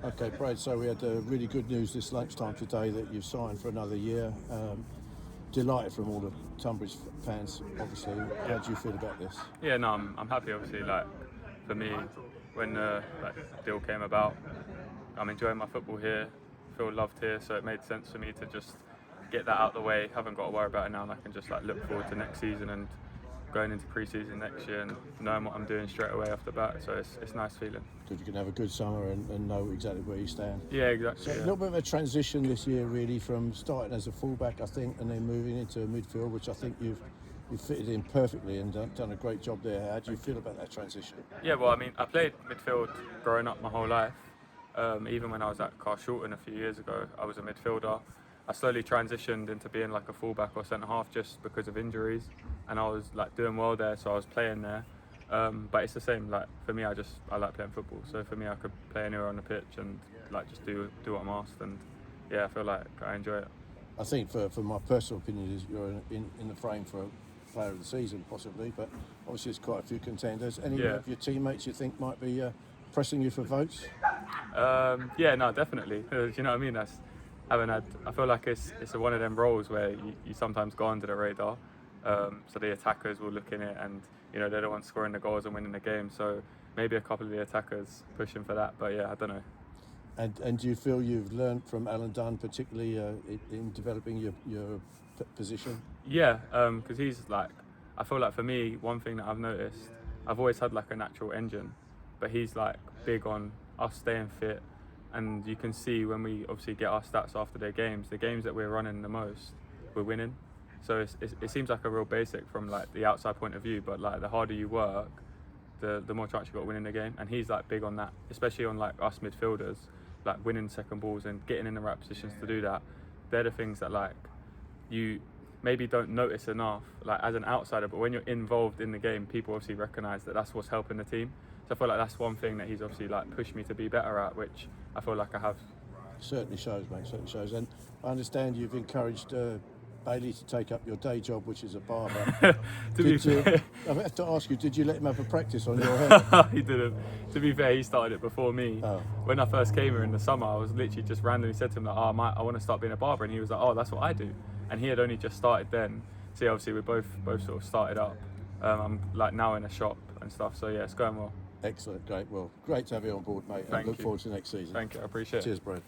Okay, Brad, so we had really good news this lunchtime today that you've signed for another year. Delighted from all the Tonbridge fans, obviously. How do you feel about this? Yeah, no, I'm happy. Obviously, like for me, when the deal came about, I'm enjoying my football here. Feel loved here, so it made sense for me to just get that out of the way. Haven't got to worry about it now, and I can just like look forward to next season and going into pre-season next year and knowing what I'm doing straight away off the bat. So it's nice feeling. Because you can have a good summer and know exactly where you stand. Yeah, exactly. So a little bit of a transition this year, really, from starting as a fullback, I think, and then moving into midfield, which I think you've fitted in perfectly and done a great job there. How do you feel about that transition? Yeah, well, I mean, I played midfield growing up my whole life. Even when I was at Carshalton a few years ago, I was a midfielder. I slowly transitioned into being like a fullback or centre half just because of injuries, and I was like doing well there, so I was playing there. But it's the same. Like for me, I like playing football. So for me, I could play anywhere on the pitch and like just do what I'm asked. And yeah, I feel like I enjoy it. I think, for my personal opinion, is you're in the frame for Player of the Season, possibly, but obviously there's quite a few contenders. Any of your teammates you think might be pressing you for votes? Yeah, no, definitely. Do you know what I mean? I feel like it's one of them roles where you sometimes go under the radar. So the attackers will look in it, and they're the ones scoring the goals and winning the game. So maybe a couple of the attackers pushing for that. But yeah, I don't know. And do you feel you've learned from Alan Dunn, particularly in developing your position? Yeah, because he's like, I feel like for me, one thing that I've noticed, I've always had like a natural engine, but he's like big on us staying fit, and you can see when we obviously get our stats after their games, the games that we're running the most, we're winning. So it seems like a real basic from like the outside point of view, but like the harder you work, the more chance you got winning the game, and he's like big on that, especially on like us midfielders, like winning second balls and getting in the right positions to do that. They're the things that like you maybe don't notice enough like as an outsider, but when you're involved in the game, people obviously recognise that that's what's helping the team. So I feel like that's one thing that he's obviously like pushed me to be better at, which I feel like I have. Certainly shows, mate, certainly shows. And I understand you've encouraged Bailey to take up your day job, which is a barber. I have to ask you, did you let him have a practice on your hair? He didn't. To be fair, he started it before me. Oh. When I first came here in the summer, I was literally just randomly said to him, like, I want to start being a barber. And he was like, oh, that's what I do. And he had only just started then. So yeah, obviously we both sort of started up. I'm like now in a shop and stuff. So yeah, it's going well. Excellent, great. Well, great to have you on board, mate. Thank and look you. forward to next season. Thank you, I appreciate it. Cheers, Brad.